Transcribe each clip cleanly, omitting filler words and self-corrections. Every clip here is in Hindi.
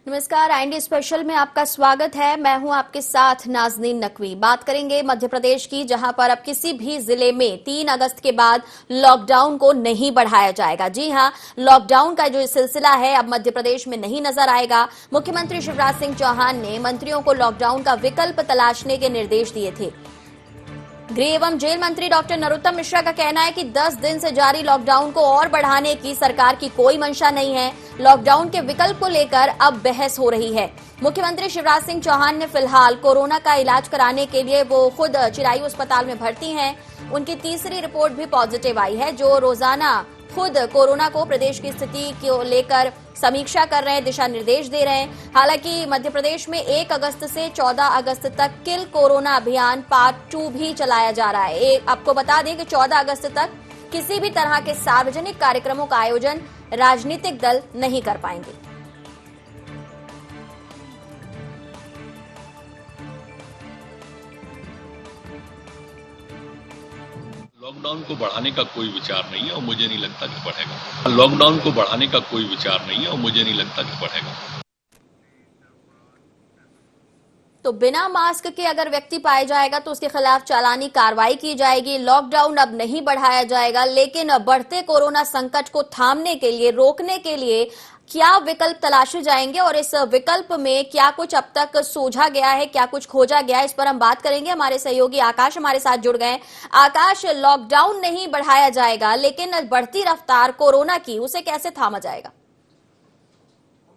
नमस्कार, आईएनडी स्पेशल में आपका स्वागत है। मैं हूं आपके साथ नाजनीन नकवी। बात करेंगे मध्य प्रदेश की, जहां पर अब किसी भी जिले में 3 अगस्त के बाद लॉकडाउन को नहीं बढ़ाया जाएगा। जी हां, लॉकडाउन का जो सिलसिला है अब मध्य प्रदेश में नहीं नजर आएगा। मुख्यमंत्री शिवराज सिंह चौहान ने मंत्रियों को लॉकडाउन का विकल्प तलाशने के निर्देश दिए थे। गृह एवं जेल मंत्री डॉक्टर नरोत्तम मिश्रा का कहना है कि 10 दिन से जारी लॉकडाउन को और बढ़ाने की सरकार की कोई मंशा नहीं है। लॉकडाउन के विकल्प को लेकर अब बहस हो रही है। मुख्यमंत्री शिवराज सिंह चौहान ने फिलहाल कोरोना का इलाज कराने के लिए वो खुद चिरायू अस्पताल में भर्ती हैं। उनकी तीसरी रिपोर्ट भी पॉजिटिव आई है। जो रोजाना खुद कोरोना को, प्रदेश की स्थिति को लेकर समीक्षा कर रहे हैं, दिशा निर्देश दे रहे हैं। हालांकि मध्य प्रदेश में 1 अगस्त से 14 अगस्त तक किल कोरोना अभियान पार्ट 2 भी चलाया जा रहा है। आपको बता दें कि 14 अगस्त तक किसी भी तरह के सार्वजनिक कार्यक्रमों का आयोजन राजनीतिक दल नहीं कर पाएंगे। लॉकडाउन को बढ़ाने का कोई विचार नहीं है और मुझे नहीं लगता कि बढ़ेगा। लॉकडाउन को बढ़ाने का कोई विचार नहीं है और मुझे नहीं लगता कि बढ़ेगा। तो बिना मास्क के अगर व्यक्ति पाया जाएगा तो उसके खिलाफ चालानी कार्रवाई की जाएगी। लॉकडाउन अब नहीं बढ़ाया जाएगा, लेकिन बढ़ते कोरोना संकट को थामने के लिए, रोकने के लिए क्या विकल्प तलाशे जाएंगे और इस विकल्प में क्या कुछ अब तक सोचा गया है, क्या कुछ खोजा गया है, इस पर हम बात करेंगे। हमारे सहयोगी आकाश हमारे साथ जुड़ गए। आकाश, लॉकडाउन नहीं बढ़ाया जाएगा, लेकिन बढ़ती रफ्तार कोरोना की, उसे कैसे थामा जाएगा?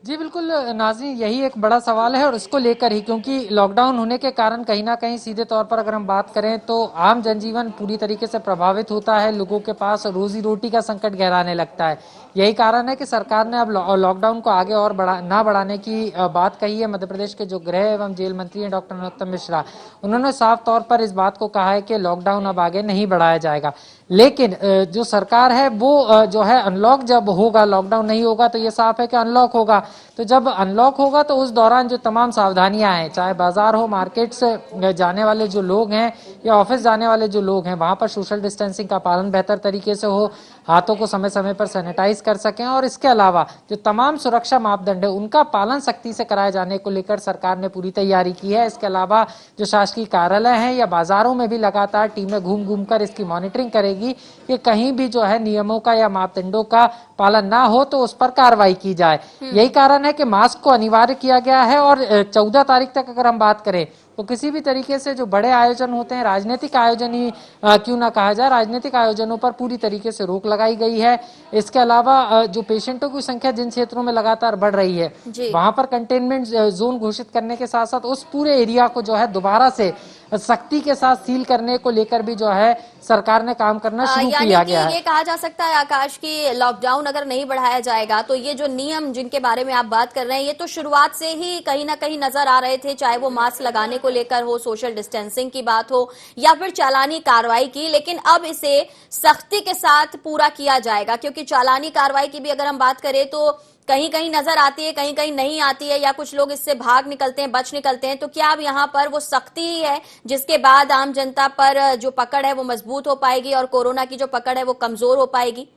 जी बिल्कुल नाज़रीन, यही एक बड़ा सवाल है और इसको लेकर ही, क्योंकि लॉकडाउन होने के कारण कहीं ना कहीं सीधे तौर पर अगर हम बात करें तो आम जनजीवन पूरी तरीके से प्रभावित होता है। लोगों के पास रोजी रोटी का संकट गहराने लगता है। यही कारण है कि सरकार ने अब लॉकडाउन को आगे और ना बढ़ाने की बात कही है। मध्य प्रदेश के जो गृह एवं जेल मंत्री हैं डॉक्टर नरोत्तम मिश्रा, उन्होंने साफ तौर पर इस बात को कहा है कि लॉकडाउन अब आगे नहीं बढ़ाया जाएगा। लेकिन जो सरकार है वो जो है अनलॉक जब होगा, लॉकडाउन नहीं होगा तो ये साफ है कि अनलॉक होगा। तो जब अनलॉक होगा तो उस दौरान जो तमाम सावधानियां हैं, चाहे बाजार हो, मार्केट से जाने वाले जो लोग हैं या ऑफिस जाने वाले जो लोग हैं, वहां पर सोशल डिस्टेंसिंग का पालन बेहतर तरीके से हो, हाथों को समय समय पर सैनिटाइज कर सकें और इसके अलावा जो तमाम सुरक्षा मापदंड है उनका पालन सख्ती से कराए जाने को लेकर सरकार ने पूरी तैयारी की है। इसके अलावा जो शासकीय कार्यालय हैं या बाजारों में भी लगातार टीमें घूम घूम कर इसकी मॉनिटरिंग करेगी कि कहीं भी जो है नियमों का या मापदंडों का पालन ना हो तो उस पर कार्रवाई की जाए। यही कारण है कि मास्क को अनिवार्य किया गया है और 14 तारीख तक अगर हम बात करें तो किसी भी तरीके से जो बड़े आयोजन होते हैं, राजनीतिक आयोजन ही क्यों ना कहा जाए, राजनीतिक आयोजनों पर पूरी तरीके से रोक लगाई गई है। इसके अलावा जो पेशेंटों की संख्या जिन क्षेत्रों में लगातार बढ़ रही है वहां पर कंटेनमेंट जोन घोषित करने के साथ साथ उस पूरे एरिया को जो है दोबारा से सख्ती के साथ सील करने को लेकर भी जो है सरकार ने काम करना शुरू किया गया है। ये कहा जा सकता है आकाश की लॉकडाउन अगर नहीं बढ़ाया जाएगा तो ये जो नियम जिनके बारे में आप बात कर रहे हैं, ये तो शुरुआत से ही कहीं ना कहीं नजर आ रहे थे, चाहे वो मास्क लगाने को लेकर हो, सोशल डिस्टेंसिंग की बात हो या फिर चालानी कार्रवाई की। लेकिन अब इसे सख्ती के साथ पूरा किया जाएगा, क्योंकि चालानी कार्रवाई की भी अगर हम बात करें तो कहीं कहीं नजर आती है, कहीं कहीं नहीं आती है, या कुछ लोग इससे भाग निकलते हैं, बच निकलते हैं। तो क्या अब यहाँ पर वो सख्ती ही है जिसके बाद आम जनता पर जो पकड़ है वो मजबूत हो पाएगी और कोरोना की जो पकड़ है वो कमजोर हो पाएगी?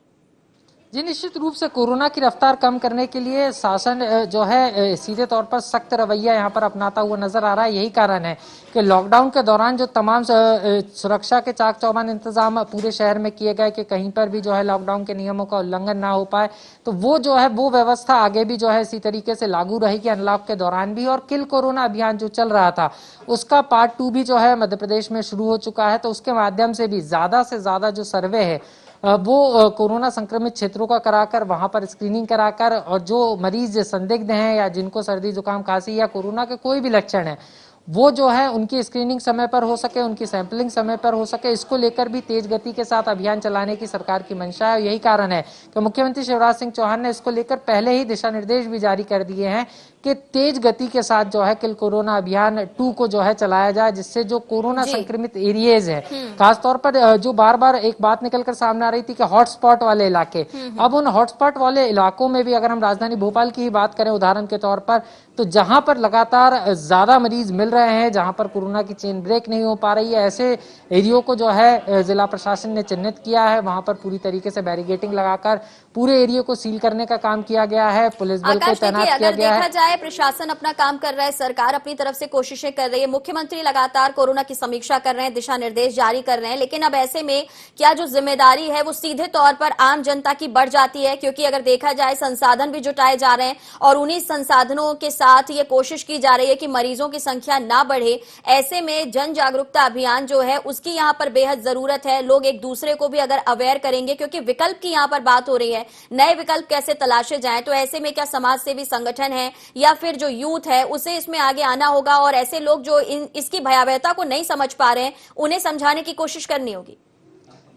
जी निश्चित रूप से कोरोना की रफ्तार कम करने के लिए शासन जो है सीधे तौर पर सख्त रवैया यहाँ पर अपनाता हुआ नजर आ रहा है। यही कारण है कि लॉकडाउन के दौरान जो तमाम सुरक्षा के चाक चौबंद इंतजाम पूरे शहर में किए गए कि कहीं पर भी जो है लॉकडाउन के नियमों का उल्लंघन ना हो पाए, तो वो जो है वो व्यवस्था आगे भी जो है इसी तरीके से लागू रहेगी अनलॉक के दौरान भी। और किल कोरोना अभियान जो चल रहा था उसका पार्ट 2 भी जो है मध्य प्रदेश में शुरू हो चुका है। तो उसके माध्यम से भी ज्यादा से ज्यादा जो सर्वे है वो कोरोना संक्रमित क्षेत्रों का कराकर वहां पर स्क्रीनिंग कराकर, और जो मरीज संदिग्ध हैं या जिनको सर्दी जुकाम खांसी या कोरोना के कोई भी लक्षण है वो जो है उनकी स्क्रीनिंग समय पर हो सके, उनकी सैंपलिंग समय पर हो सके, इसको लेकर भी तेज गति के साथ अभियान चलाने की सरकार की मंशा है। यही कारण है कि मुख्यमंत्री शिवराज सिंह चौहान ने इसको लेकर पहले ही दिशा निर्देश भी जारी कर दिए हैं कि तेज गति के साथ जो है किल कोरोना अभियान 2 को जो है चलाया जाए, जिससे जो कोरोना संक्रमित एरियाज है, खासतौर पर जो बार बार एक बात निकलकर सामने आ रही थी कि हॉटस्पॉट वाले इलाके, अब उन हॉटस्पॉट वाले इलाकों में भी अगर हम राजधानी भोपाल की ही बात करें उदाहरण के तौर पर, तो जहां पर लगातार ज्यादा मरीज मिल रहे हैं, जहां पर कोरोना की चेन ब्रेक नहीं हो पा रही है, ऐसे एरियो को जो है जिला प्रशासन ने चिन्हित किया है। वहां पर पूरी तरीके से बैरिकेडिंग लगाकर पूरे एरिया को सील करने का काम किया गया है, पुलिस बल को तैनात किया गया है। है प्रशासन अपना काम कर रहा है, सरकार अपनी तरफ से कोशिशें कर रही है, मुख्यमंत्री लगातार कोरोना की समीक्षा कर रहे हैं, दिशा निर्देश जारी कर रहे हैं, लेकिन अब ऐसे में क्या जो जिम्मेदारी है वो सीधे तौर पर आम जनता की बढ़ जाती है? क्योंकि अगर देखा जाए संसाधन भी जुटाए जा रहे हैं और उन्हीं संसाधनों के साथ ये कोशिश की जा रही है कि मरीजों की संख्या ना बढ़े। ऐसे में जन जागरूकता अभियान जो है उसकी यहाँ पर बेहद जरूरत है। लोग एक दूसरे को भी अगर अवेयर करेंगे, क्योंकि विकल्प की यहाँ पर बात हो रही है, नए विकल्प कैसे तलाशे जाएं, तो ऐसे में क्या समाज सेवी संगठन है या फिर जो यूथ है उसे इसमें आगे आना होगा और ऐसे लोग जो इसकी भयावहता को नहीं समझ पा रहे हैं उन्हें समझाने की कोशिश करनी होगी।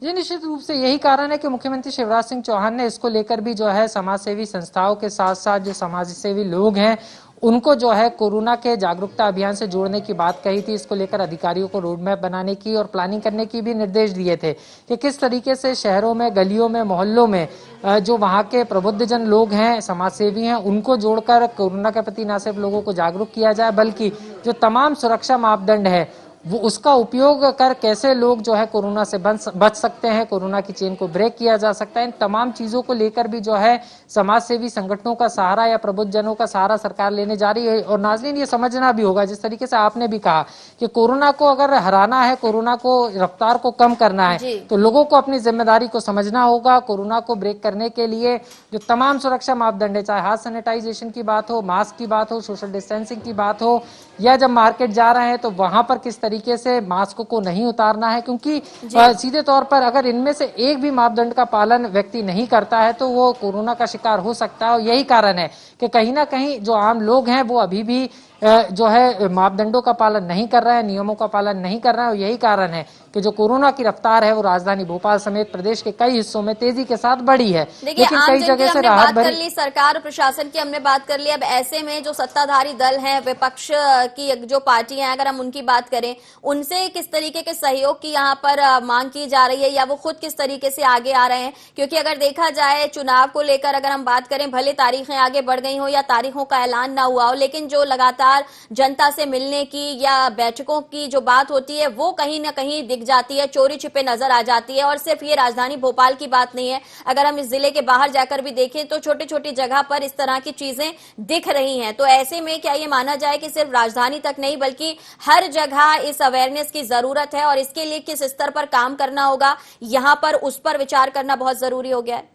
ये निश्चित रूप से यही कारण है कि मुख्यमंत्री शिवराज सिंह चौहान ने इसको लेकर भी जो है समाज सेवी संस्थाओं के साथ साथ जो समाज सेवी लोग हैं उनको जो है कोरोना के जागरूकता अभियान से जोड़ने की बात कही थी। इसको लेकर अधिकारियों को रोड मैप बनाने की और प्लानिंग करने की भी निर्देश दिए थे कि किस तरीके से शहरों में, गलियों में, मोहल्लों में जो वहाँ के प्रबुद्धजन लोग हैं, समाज सेवी हैं, उनको जोड़कर कोरोना के प्रति न सिर्फ लोगों को जागरूक किया जाए बल्कि जो तमाम सुरक्षा मापदंड है वो उसका उपयोग कर कैसे लोग जो है कोरोना से बच सकते हैं, कोरोना की चेन को ब्रेक किया जा सकता है। इन तमाम चीजों को लेकर भी जो है समाज सेवी संगठनों का सहारा या प्रबुद्धजनों का सहारा सरकार लेने जा रही है। और नाज़रीन, ये समझना भी होगा, जिस तरीके से आपने भी कहा कि कोरोना को अगर हराना है, कोरोना को रफ्तार को कम करना है तो लोगों को अपनी जिम्मेदारी को समझना होगा। कोरोना को ब्रेक करने के लिए जो तमाम सुरक्षा मापदंड है, चाहे हाथ सैनिटाइजेशन की बात हो, मास्क की बात हो, सोशल डिस्टेंसिंग की बात हो, या जब मार्केट जा रहे हैं तो वहां पर किस तरीके से मास्क को नहीं उतारना है, क्योंकि सीधे तौर पर अगर इनमें से एक भी मापदंड का पालन व्यक्ति नहीं करता है तो वो कोरोना का शिकार हो सकता है। और यही कारण है कि कहीं ना कहीं जो आम लोग हैं वो अभी भी जो है मापदंडों का पालन नहीं कर रहे हैं, नियमों का पालन नहीं कर रहे हैं। और यही कारण है कि जो कोरोना की रफ्तार है वो राजधानी भोपाल समेत प्रदेश के कई हिस्सों में तेजी के साथ बढ़ी है। लेकिन कई जगह से राहत कर ली, सरकार और प्रशासन की हमने बात कर ली। अब ऐसे में जो सत्ताधारी दल हैं, विपक्ष की जो पार्टियां हैं, अगर हम उनकी बात करें, उनसे किस तरीके के सहयोग की यहाँ पर मांग की जा रही है या वो खुद किस तरीके से आगे आ रहे हैं? क्योंकि अगर देखा जाए चुनाव को लेकर अगर हम बात करें, भले तारीखें आगे बढ़ गई हो या तारीखों का ऐलान ना हुआ हो, लेकिन जो लगातार जनता से मिलने की या बैठकों की जो बात होती है वो कहीं ना कहीं दिख जाती है, चोरी छिपे नजर आ जाती है। और सिर्फ ये राजधानी भोपाल की बात नहीं है, अगर हम इस जिले के बाहर जाकर भी देखें तो छोटी छोटी जगह पर इस तरह की चीजें दिख रही हैं। तो ऐसे में क्या ये माना जाए कि सिर्फ राजधानी तक नहीं बल्कि हर जगह इस अवेयरनेस की जरूरत है और इसके लिए किस स्तर पर काम करना होगा, यहाँ पर उस पर विचार करना बहुत जरूरी हो गया है?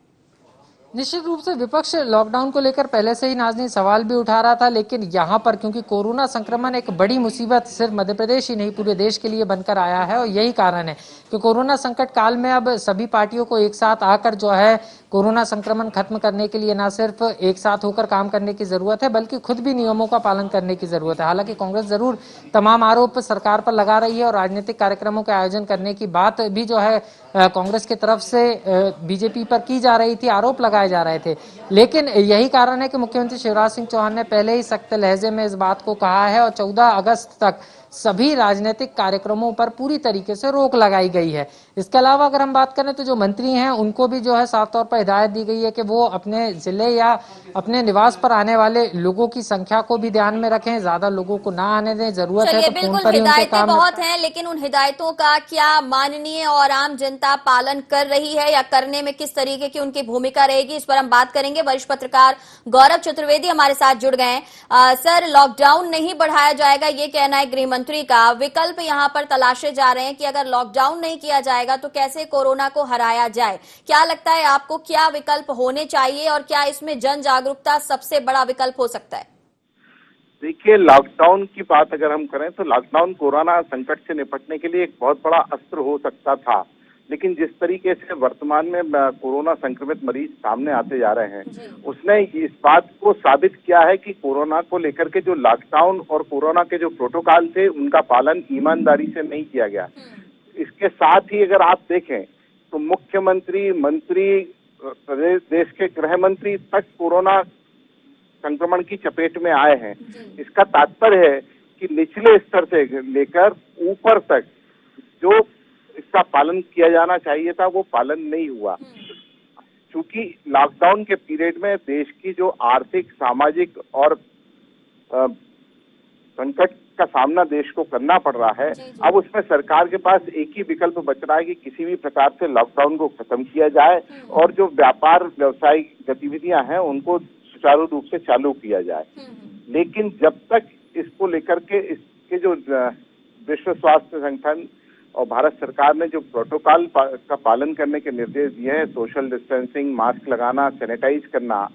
निश्चित रूप से विपक्ष लॉकडाउन को लेकर पहले से ही नाज़रीन सवाल भी उठा रहा था, लेकिन यहाँ पर क्योंकि कोरोना संक्रमण एक बड़ी मुसीबत सिर्फ मध्य प्रदेश ही नहीं पूरे देश के लिए बनकर आया है और यही कारण है कि कोरोना संकट काल में अब सभी पार्टियों को एक साथ आकर जो है कोरोना संक्रमण खत्म करने के लिए न सिर्फ एक साथ होकर काम करने की जरूरत है बल्कि खुद भी नियमों का पालन करने की जरूरत है। हालांकि कांग्रेस जरूर तमाम आरोप सरकार पर लगा रही है और राजनीतिक कार्यक्रमों के आयोजन करने की बात भी जो है कांग्रेस की तरफ से बीजेपी पर की जा रही थी, आरोप लगाए जा रहे थे। लेकिन यही कारण है कि मुख्यमंत्री शिवराज सिंह चौहान ने पहले ही सख्त लहजे में इस बात को कहा है और 14 अगस्त तक सभी राजनीतिक कार्यक्रमों पर पूरी तरीके से रोक लगाई गई है। इसके अलावा अगर हम बात करें तो जो मंत्री हैं उनको भी जो है साफ तौर पर हिदायत दी गई है कि वो अपने जिले या अपने निवास पर आने वाले लोगों की संख्या को भी ध्यान में रखें, ज्यादा लोगों को ना आने दें, जरूरत है तो फोन पर ही उनके काम। बहुत हैं, लेकिन उन हिदायतों का क्या माननीय और आम जनता पालन कर रही है या करने में किस तरीके की उनकी भूमिका रहेगी, इस पर हम बात करेंगे। वरिष्ठ पत्रकार गौरव चतुर्वेदी हमारे साथ जुड़ गए हैं। सर, लॉकडाउन नहीं बढ़ाया जाएगा ये कहना है गृह मंत्री का, विकल्प यहाँ पर तलाशे जा रहे हैं कि अगर लॉकडाउन नहीं किया जाएगा तो कैसे कोरोना को हराया जाए। क्या लगता है आपको, क्या विकल्प होने चाहिए और क्या इसमें जन जागरूकता सबसे बड़ा विकल्प हो सकता है? देखिए, लॉकडाउन की बात अगर हम करें तो लॉकडाउन कोरोना संकट से निपटने के लिए एक बहुत बड़ा अस्त्र हो सकता था, लेकिन जिस तरीके से वर्तमान में कोरोना संक्रमित मरीज सामने आते जा रहे हैं उसने इस बात को साबित किया है कि कोरोना को लेकर के जो लॉकडाउन और कोरोना के जो प्रोटोकॉल थे उनका पालन ईमानदारी से नहीं किया गया। इसके साथ ही अगर आप देखें तो मुख्यमंत्री, मंत्री, देश के गृह मंत्री तक कोरोना संक्रमण की चपेट में आए हैं। इसका तात्पर्य है कि निचले स्तर से लेकर ऊपर तक जो इसका पालन किया जाना चाहिए था वो पालन नहीं हुआ। चूंकि लॉकडाउन के पीरियड में देश की जो आर्थिक, सामाजिक और संकट का सामना देश को करना पड़ रहा है, अब उसमें सरकार के पास एक ही विकल्प बच रहा है कि किसी भी प्रकार से लॉकडाउन को खत्म किया जाए और जो व्यापार व्यवसायिक गतिविधियां हैं उनको सुचारू रूप से चालू किया जाए। लेकिन जब तक इसको लेकर के इसके जो विश्व स्वास्थ्य संगठन और भारत सरकार ने जो प्रोटोकॉल का पालन करने के निर्देश दिए हैं, सोशल डिस्टेंसिंग, मास्क लगाना, सैनिटाइज करना,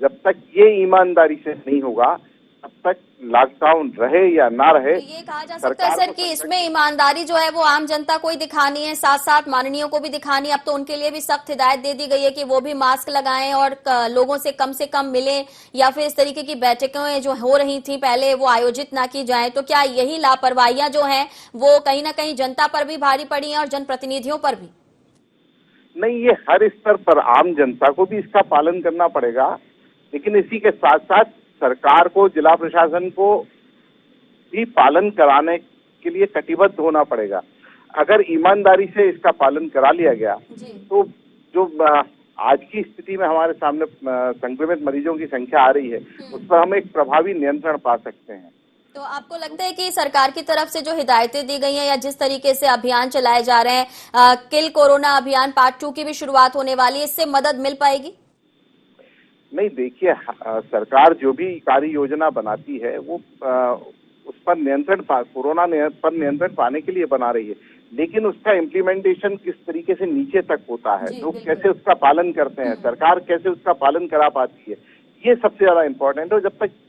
जब तक ये ईमानदारी से नहीं होगा तब तक लॉकडाउन रहे या ना रहे। तो ये कहा जा सकता है सर कि इसमें ईमानदारी जो है वो आम जनता को ही दिखानी है, साथ साथ माननीयों को भी दिखानी है। अब तो उनके लिए भी सख्त हिदायत दे दी गई है कि वो भी मास्क लगाएं और लोगों से कम मिलें, या फिर इस तरीके की बैठकें जो हो रही थी पहले वो आयोजित ना की जाए। तो क्या यही लापरवाहियां जो हैं वो कहीं ना कहीं जनता पर भी भारी पड़ी हैं और जनप्रतिनिधियों पर भी? नहीं, ये हर स्तर पर आम जनता को भी इसका पालन करना पड़ेगा, लेकिन इसी के साथ साथ सरकार को, जिला प्रशासन को भी पालन कराने के लिए कटिबद्ध होना पड़ेगा। अगर ईमानदारी से इसका पालन करा लिया गया तो जो आज की स्थिति में हमारे सामने संक्रमित मरीजों की संख्या आ रही है उस पर हम एक प्रभावी नियंत्रण पा सकते हैं। तो आपको लगता है कि सरकार की तरफ से जो हिदायतें दी गई हैं या जिस तरीके से अभियान चलाए जा रहे हैं, किल कोरोना अभियान पार्ट 2 की भी शुरुआत होने वाली है, इससे मदद मिल पाएगी? नहीं, देखिए, सरकार जो भी कार्य योजना बनाती है वो उस पर कोरोना पर नियंत्रण पाने के लिए बना रही है, लेकिन उसका इम्प्लीमेंटेशन किस तरीके से नीचे तक होता है, लोग कैसे उसका पालन करते हैं, सरकार कैसे उसका पालन करा पाती है, ये सबसे ज्यादा इम्पोर्टेंट है। जब तक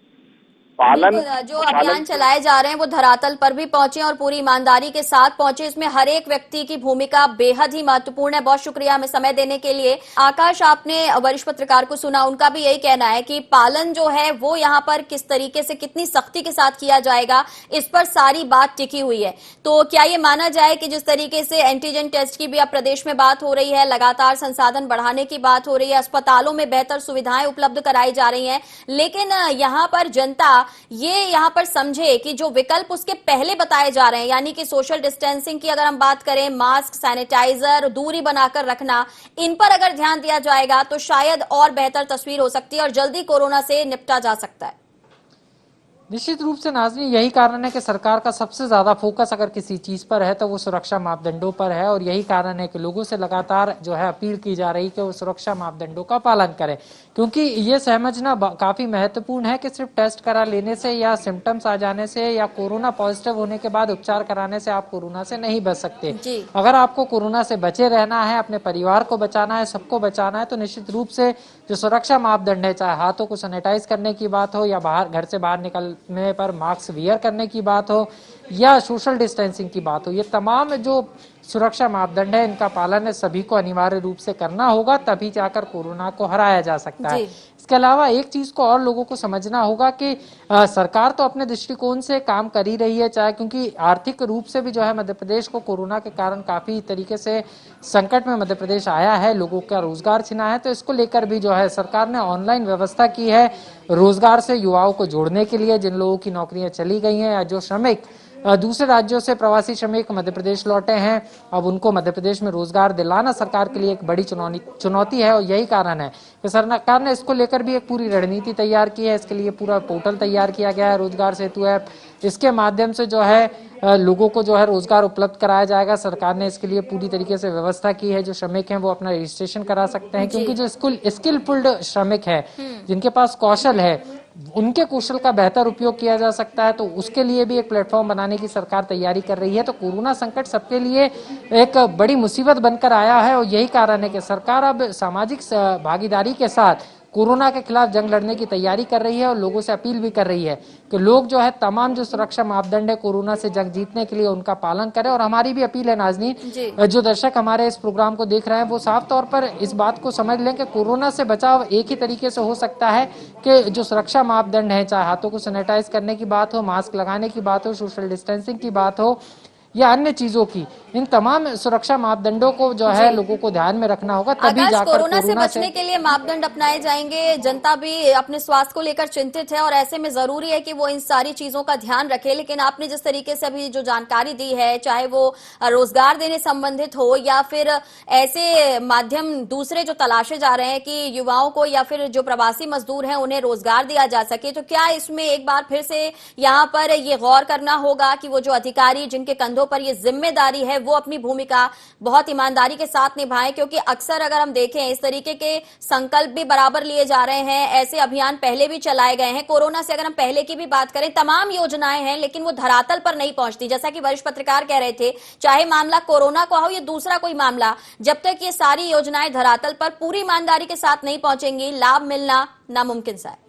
जो अभियान चलाए जा रहे हैं वो धरातल पर भी पहुंचे और पूरी ईमानदारी के साथ पहुंचे, इसमें हर एक व्यक्ति की भूमिका बेहद ही महत्वपूर्ण है। बहुत शुक्रिया हमें समय देने के लिए। आकाश, आपने वरिष्ठ पत्रकार को सुना, उनका भी यही कहना है कि पालन जो है वो यहाँ पर किस तरीके से, कितनी सख्ती के साथ किया जाएगा, इस पर सारी बात टिकी हुई है। तो क्या ये माना जाए कि जिस तरीके से एंटीजन टेस्ट की भी अब प्रदेश में बात हो रही है, लगातार संसाधन बढ़ाने की बात हो रही है, अस्पतालों में बेहतर सुविधाएं उपलब्ध कराई जा रही हैं, लेकिन यहाँ पर जनता ये यहाँ पर समझे कि जो विकल्प उसके पहले बताए जा रहे हैं, यानी कि सोशल डिस्टेंसिंग की अगर हम बात करें, मास्क, सैनिटाइजर, दूरी बनाकर रखना, इन पर अगर ध्यान दिया जाएगा तो शायद और बेहतर तस्वीर हो सकती है और जल्दी कोरोना से निपटा जा सकता है। निश्चित रूप से नाज़रीन, यही कारण है कि सरकार का सबसे ज्यादा फोकस अगर किसी चीज पर है तो वो सुरक्षा मापदंडों पर है, और यही कारण है कि लोगों से लगातार जो है अपील की जा रही है कि वो सुरक्षा मापदंडों का पालन करें, क्योंकि ये समझना काफी महत्वपूर्ण है कि सिर्फ टेस्ट करा लेने से या सिम्टम्स आ जाने से या कोरोना पॉजिटिव होने के बाद उपचार कराने से आप कोरोना से नहीं बच सकते। अगर आपको कोरोना से बचे रहना है, अपने परिवार को बचाना है, सबको बचाना है, तो निश्चित रूप से जो सुरक्षा मापदंड है, चाहे हाथों को सैनिटाइज करने की बात हो या घर से बाहर निकलने पर मास्क वियर करने की बात हो या सोशल डिस्टेंसिंग की बात हो, ये तमाम जो सुरक्षा मापदंड है इनका पालन सभी को अनिवार्य रूप से करना होगा, तभी जाकर कोरोना को हराया जा सकता है। इसके अलावा एक चीज को और लोगों को समझना होगा कि सरकार तो अपने दृष्टिकोण से काम कर ही रही है, चाहे क्योंकि आर्थिक रूप से भी जो है मध्य प्रदेश को कोरोना के कारण काफी तरीके से संकट में मध्य प्रदेश आया है, लोगों का रोजगार छिना है, तो इसको लेकर भी जो है सरकार ने ऑनलाइन व्यवस्था की है रोजगार से युवाओं को जोड़ने के लिए। जिन लोगों की नौकरियां चली गई हैं या जो श्रमिक दूसरे राज्यों से प्रवासी श्रमिक मध्य प्रदेश लौटे हैं, अब उनको मध्य प्रदेश में रोजगार दिलाना सरकार के लिए एक बड़ी चुनौती है, और यही कारण है कि सरकार ने इसको लेकर भी एक पूरी रणनीति तैयार की है। इसके लिए पूरा पोर्टल तैयार किया गया है, रोजगार सेतु ऐप, इसके माध्यम से जो है लोगों को जो है रोजगार उपलब्ध कराया जाएगा। सरकार ने इसके लिए पूरी तरीके से व्यवस्था की है, जो श्रमिक हैं वो अपना रजिस्ट्रेशन करा सकते हैं, क्योंकि जो स्किलफुल्ड श्रमिक है, जिनके पास कौशल है, उनके कौशल का बेहतर उपयोग किया जा सकता है, तो उसके लिए भी एक प्लेटफॉर्म बनाने की सरकार तैयारी कर रही है। तो कोरोना संकट सबके लिए एक बड़ी मुसीबत बनकर आया है, और यही कारण है कि सरकार अब सामाजिक भागीदारी के साथ कोरोना के खिलाफ जंग लड़ने की तैयारी कर रही है, और लोगों से अपील भी कर रही है कि लोग जो है तमाम जो सुरक्षा मापदंड है कोरोना से जंग जीतने के लिए उनका पालन करें। और हमारी भी अपील है नाज़रीन, जो दर्शक हमारे इस प्रोग्राम को देख रहे हैं वो साफ तौर पर इस बात को समझ लें कि कोरोना से बचाव एक ही तरीके से हो सकता है कि जो सुरक्षा मापदंड है, चाहे हाथों को सैनिटाइज करने की बात हो, मास्क लगाने की बात हो, सोशल डिस्टेंसिंग की बात हो या अन्य चीजों की, इन तमाम सुरक्षा मापदंडों को जो है लोगों को ध्यान में रखना होगा, तभी जाकर कोरोना से बचने के लिए मापदंड अपनाए जाएंगे। जनता भी अपने स्वास्थ्य को लेकर चिंतित है और ऐसे में जरूरी है कि वो इन सारी चीजों का ध्यान रखे। लेकिन आपने जिस तरीके से अभी जो जानकारी दी है, चाहे वो रोजगार देने संबंधित हो या फिर ऐसे माध्यम दूसरे जो तलाशे जा रहे हैं कि युवाओं को या फिर जो प्रवासी मजदूर हैं उन्हें रोजगार दिया जा सके, तो क्या इसमें एक बार फिर से यहाँ पर ये गौर करना होगा कि वो जो अधिकारी जिनके कंधों कंधों पर ये जिम्मेदारी है वो अपनी भूमिका बहुत ईमानदारी के साथ निभाएं, क्योंकि अक्सर अगर हम देखें इस तरीके के संकल्प भी बराबर लिए जा रहे हैं, ऐसे अभियान पहले भी चलाए गए हैं। कोरोना से अगर हम पहले की भी बात करें, तमाम योजनाएं हैं लेकिन वो धरातल पर नहीं पहुंचती। जैसा कि वरिष्ठ पत्रकार कह रहे थे, चाहे मामला कोरोना का हो या दूसरा कोई मामला, जब तक ये सारी योजनाएं धरातल पर पूरी ईमानदारी के साथ नहीं पहुंचेंगी, लाभ मिलना नामुमकिन सा है।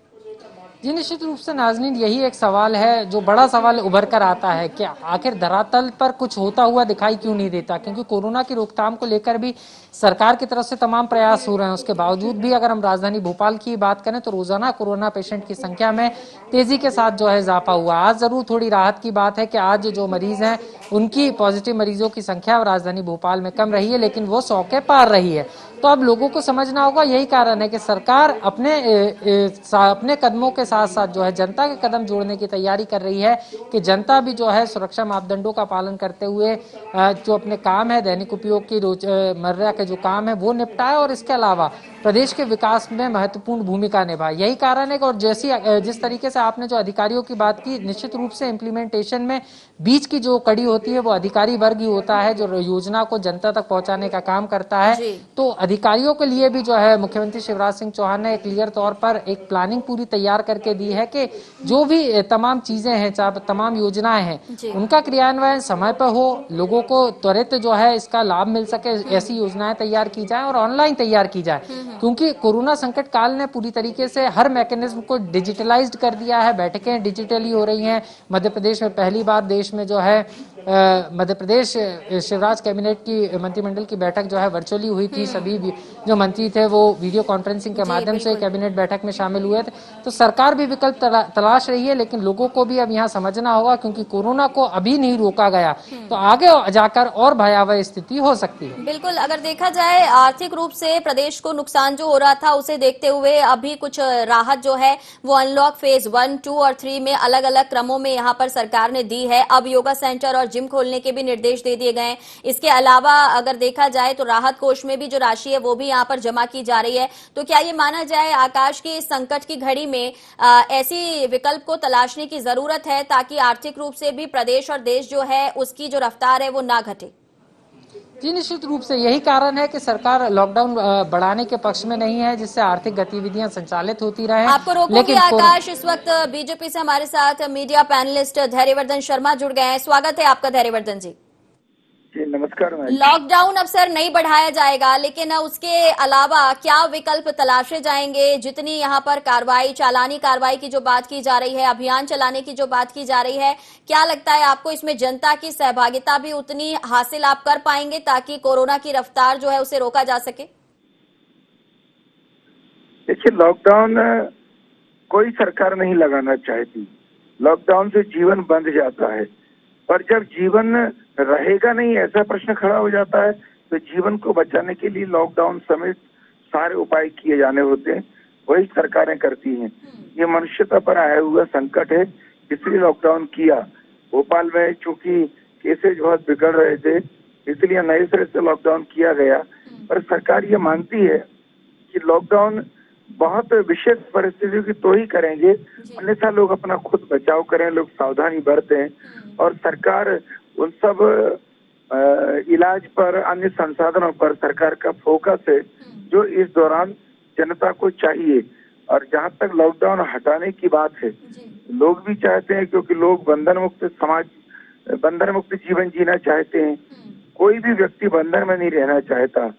जी निश्चित रूप से नाज़नीन, यही एक सवाल है जो बड़ा सवाल उभर कर आता है कि आखिर धरातल पर कुछ होता हुआ दिखाई क्यों नहीं देता, क्योंकि कोरोना की रोकथाम को लेकर भी सरकार की तरफ से तमाम प्रयास हो रहे हैं। उसके बावजूद भी अगर हम राजधानी भोपाल की बात करें तो रोजाना कोरोना पेशेंट की संख्या में तेजी के साथ जो है इजाफा हुआ। आज जरूर थोड़ी राहत की बात है कि आज जो मरीज हैं उनकी पॉजिटिव मरीजों की संख्या राजधानी भोपाल में कम रही है, लेकिन वो 100 के पार रही है। तो अब लोगों को समझना होगा, यही कारण है कि सरकार अपने कदमों के साथ साथ जो है जनता के कदम जोड़ने की तैयारी कर रही है कि जनता भी जो है सुरक्षा मापदंडों का पालन करते हुए जो अपने काम है, दैनिक उपयोग की रोजमर्रा के जो काम है वो निपटाए और इसके अलावा प्रदेश के विकास में महत्वपूर्ण भूमिका निभाए। यही कारण है कि और जिस तरीके से आपने जो अधिकारियों की बात की, निश्चित रूप से इम्प्लीमेंटेशन में बीच की जो कड़ी होती है वो अधिकारी वर्ग ही होता है जो योजना को जनता तक पहुंचाने का काम करता है। तो अधिकारियों के लिए भी जो है मुख्यमंत्री शिवराज सिंह चौहान ने क्लियर तौर पर एक प्लानिंग पूरी तैयार करके दी है कि जो भी तमाम चीजें हैं, तमाम योजनाएं हैं, उनका क्रियान्वयन समय पर हो, लोगों को त्वरित जो है इसका लाभ मिल सके, ऐसी योजनाएं तैयार की जाए और ऑनलाइन तैयार की जाए। क्योंकि कोरोना संकट काल ने पूरी तरीके से हर मैकेनिज्म को डिजिटलाइज्ड कर दिया है। बैठकें डिजिटली हो रही हैं। मध्य प्रदेश में पहली बार देश में जो है मध्य प्रदेश शिवराज कैबिनेट की मंत्रिमंडल की बैठक जो है वर्चुअली हुई थी। सभी जो मंत्री थे वो वीडियो कॉन्फ्रेंसिंग के माध्यम से कैबिनेट बैठक में शामिल हुए थे। तो सरकार भी विकल्प तलाश रही है, लेकिन लोगों को भी अब यहाँ समझना होगा, क्योंकि कोरोना को अभी नहीं रोका गया तो आगे जाकर और भयावह स्थिति हो सकती है। बिल्कुल, अगर देखा जाए आर्थिक रूप से प्रदेश को नुकसान जो हो रहा था उसे देखते हुए अभी कुछ राहत जो है वो अनलॉक फेज 1, 2 और 3 में अलग अलग क्रमों में यहाँ पर सरकार ने दी है। अब योगा सेंटर और जिम खोलने के भी निर्देश दे दिए गए। इसके अलावा अगर देखा जाए तो राहत कोष में भी जो राशि है वो भी यहाँ पर जमा की जा रही है। तो क्या ये माना जाए आकाश की इस संकट की घड़ी में ऐसी विकल्प को तलाशने की जरूरत है ताकि आर्थिक रूप से भी प्रदेश और देश जो है उसकी जो रफ्तार है वो ना घटे? जी निश्चित रूप से यही कारण है कि सरकार लॉकडाउन बढ़ाने के पक्ष में नहीं है, जिससे आर्थिक गतिविधियां संचालित होती रहे। आपको रोकूंगी आकाश, इस वक्त बीजेपी से हमारे साथ मीडिया पैनलिस्ट धैर्यवर्धन शर्मा जुड़ गए हैं। स्वागत है आपका धैर्यवर्धन जी। जी नमस्कार। लॉकडाउन अब सर नहीं बढ़ाया जाएगा, लेकिन उसके अलावा क्या विकल्प तलाशे जाएंगे? जितनी यहाँ पर कार्रवाई, चालानी कार्रवाई की जो बात की जा रही है, अभियान चलाने की जो बात की जा रही है, क्या लगता है आपको इसमें जनता की सहभागिता भी उतनी हासिल आप कर पाएंगे ताकि कोरोना की रफ्तार जो है उसे रोका जा सके? देखिए, लॉकडाउन कोई सरकार नहीं लगाना चाहती। लॉकडाउन से जीवन बंद जाता है, पर जब जीवन रहेगा नहीं ऐसा प्रश्न खड़ा हो जाता है तो जीवन को बचाने के लिए लॉकडाउन समेत सारे उपाय किए जाने होते हैं। वही सरकारें करती हैं। ये मनुष्यता पर आया हुआ संकट है, इसलिए लॉकडाउन किया। भोपाल में चूंकि केसेज बहुत बिगड़ रहे थे इसलिए नए सिरे से लॉकडाउन किया गया, पर सरकार ये मानती है कि लॉकडाउन बहुत विशेष परिस्थितियों की तो ही करेंगे, अन्यथा लोग अपना खुद बचाव करें, लोग सावधानी बरतें और सरकार उन सब इलाज पर, अन्य संसाधनों पर सरकार का फोकस है जो इस दौरान जनता को चाहिए। और जहां तक लॉकडाउन हटाने की बात है, लोग भी चाहते हैं, क्योंकि लोग बंधन मुक्त जीवन जीना चाहते हैं। कोई भी व्यक्ति बंधन में नहीं रहना चाहता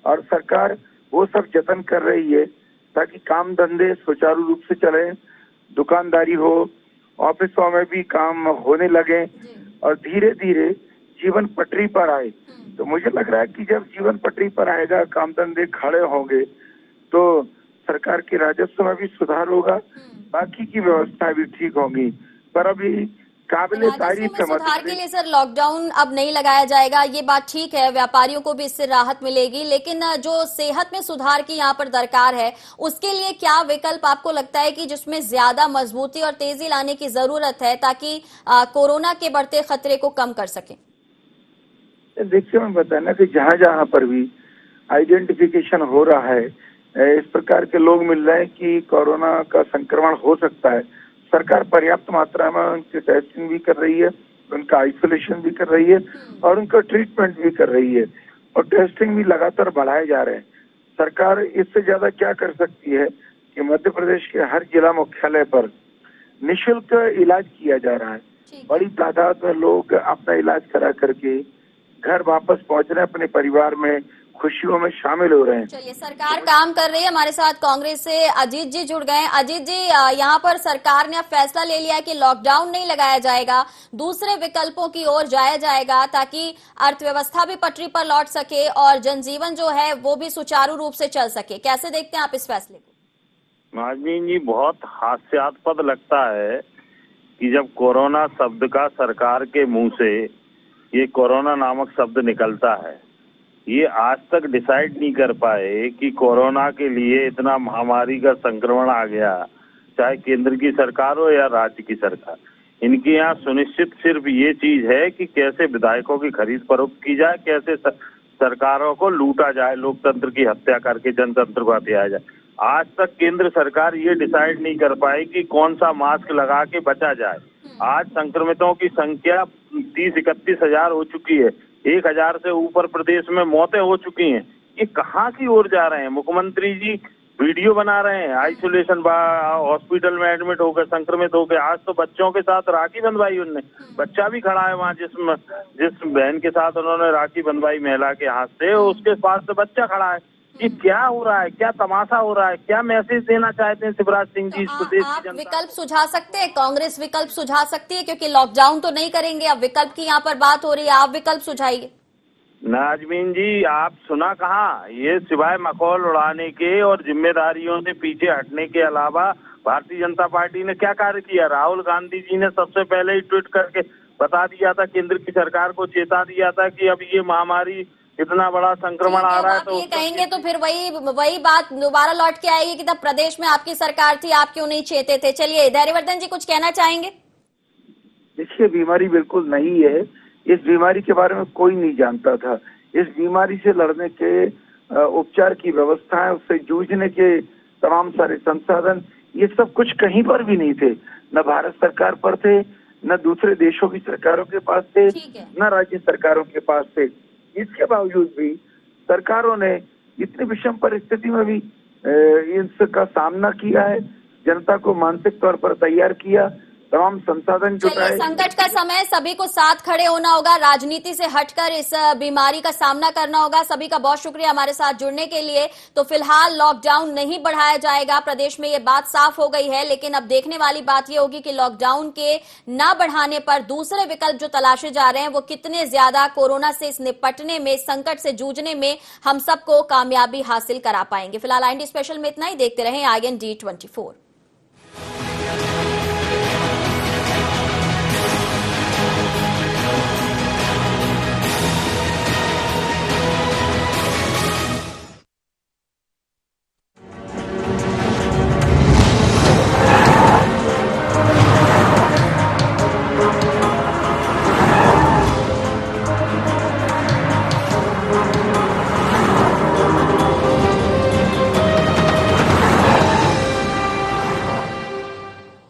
और सरकार वो सब जतन कर रही है ताकि काम धंधे सुचारू रूप से चले, दुकानदारी हो, ऑफिसों में भी काम होने लगे और धीरे धीरे जीवन पटरी पर आए। तो मुझे लग रहा है कि जब जीवन पटरी पर आएगा, काम धंधे खड़े होंगे, तो सरकार के राजस्व में भी सुधार होगा, बाकी की व्यवस्था भी ठीक होंगी। पर अभी काबिले तारीफ है सुधार के लिए सर लॉकडाउन अब नहीं लगाया जाएगा, ये बात ठीक है, व्यापारियों को भी इससे राहत मिलेगी, लेकिन जो सेहत में सुधार की यहाँ पर दरकार है उसके लिए क्या विकल्प आपको लगता है कि जिसमें ज्यादा मजबूती और तेजी लाने की जरूरत है ताकि कोरोना के बढ़ते खतरे को कम कर सके? देखिए, मैं बताना कि जहाँ जहाँ पर भी आइडेंटिफिकेशन हो रहा है, इस प्रकार के लोग मिल रहे हैं कि कोरोना का संक्रमण हो सकता है, सरकार पर्याप्त मात्रा में उनकी टेस्टिंग भी कर रही है उनका आइसोलेशन भी कर रही है और उनका ट्रीटमेंट भी कर रही है और टेस्टिंग भी लगातार बढ़ाए जा रहे हैं। सरकार इससे ज्यादा क्या कर सकती है कि मध्य प्रदेश के हर जिला मुख्यालय पर निःशुल्क इलाज किया जा रहा है। बड़ी तादाद में लोग अपना इलाज करा करके घर वापस पहुंच रहे हैं, अपने परिवार में खुशियों में शामिल हो रहे हैं। चलिए, सरकार काम कर रही है। हमारे साथ कांग्रेस से अजीत जी जुड़ गए हैं। अजीत जी, यहाँ पर सरकार ने अब फैसला ले लिया है कि लॉकडाउन नहीं लगाया जाएगा, दूसरे विकल्पों की ओर जाया जाएगा ताकि अर्थव्यवस्था भी पटरी पर लौट सके और जनजीवन जो है वो भी सुचारू रूप से चल सके। कैसे देखते हैं आप इस फैसले को? नाज़मीन जी, बहुत हास्यास्पद लगता है कि जब कोरोना शब्द का सरकार के मुंह से ये कोरोना नामक शब्द निकलता है, ये आज तक डिसाइड नहीं कर पाए कि कोरोना के लिए इतना महामारी का संक्रमण आ गया, चाहे केंद्र की सरकार हो या राज्य की सरकार। इनके यहाँ सुनिश्चित सिर्फ ये चीज है कि कैसे विधायकों की खरीद फरोख्त की जाए, कैसे सरकारों को लूटा जाए, लोकतंत्र की हत्या करके जनतंत्र को हत्याया जाए। आज तक केंद्र सरकार ये डिसाइड नहीं कर पाई कि कौन सा मास्क लगा के बचा जाए। आज संक्रमितों की संख्या 30-31 हजार हो चुकी है, 1000 से ऊपर प्रदेश में मौतें हो चुकी हैं। ये कहाँ की ओर जा रहे हैं? मुख्यमंत्री जी वीडियो बना रहे हैं, आइसोलेशन हॉस्पिटल में एडमिट हो गए, संक्रमित हो गए। आज तो बच्चों के साथ राखी बंधवाई उनने, बच्चा भी खड़ा है वहाँ जिस बहन के साथ उन्होंने राखी बंधवाई महिला के हाथ से, उसके पास से बच्चा खड़ा है। ये क्या हो रहा है? क्या तमाशा हो रहा है? क्या मैसेज देना चाहते हैं शिवराज सिंह जी इस प्रदेश की जनता? विकल्प सुझा सकते हैं, कांग्रेस विकल्प सुझा सकती है, क्योंकि लॉकडाउन तो नहीं करेंगे, अब विकल्प की यहाँ पर बात हो रही है। आप विकल्प सुझाइए। नाज़मीन जी, आप सुना कहाँ? ये सिवाय मखौल उड़ाने के और जिम्मेदारियों से पीछे हटने के अलावा भारतीय जनता पार्टी ने क्या कार्य किया? राहुल गांधी जी ने सबसे पहले ही ट्वीट करके बता दिया था, केंद्र की सरकार को चेता दिया था कि अब ये महामारी इतना बड़ा संक्रमण आ रहा है। तो ये कहेंगे तो फिर वही बात दोबारा लौट के आएगी कि तब प्रदेश में आपकी सरकार थी, आप क्यों नहीं चेते थे। चलिए, धैर्यवर्धन जी कुछ कहना चाहेंगे? देखिए, बीमारी बिल्कुल नहीं है। इस बीमारी के बारे में कोई नहीं जानता था। इस बीमारी से लड़ने के उपचार की व्यवस्थाएं, उससे जूझने के तमाम सारे संसाधन, ये सब कुछ कहीं पर भी नहीं थे। न भारत सरकार पर थे, न दूसरे देशों की सरकारों के पास थे, न राज्य सरकारों के पास थे। इसके बावजूद भी सरकारों ने इतनी विषम परिस्थिति में भी इसका सामना किया है, जनता को मानसिक तौर पर तैयार किया, तमाम संसाधन जुटाए। संकट का समय, सभी को साथ खड़े होना होगा, राजनीति से हटकर इस बीमारी का सामना करना होगा। सभी का बहुत शुक्रिया हमारे साथ जुड़ने के लिए। तो फिलहाल लॉकडाउन नहीं बढ़ाया जाएगा, प्रदेश में ये बात साफ हो गई है, लेकिन अब देखने वाली बात ये होगी कि लॉकडाउन के न बढ़ाने पर दूसरे विकल्प जो तलाशे जा रहे हैं वो कितने ज्यादा कोरोना से इस निपटने में, संकट से जूझने में हम सबको कामयाबी हासिल करा पाएंगे। फिलहाल IND स्पेशल में इतना ही। देखते रहें IND 24।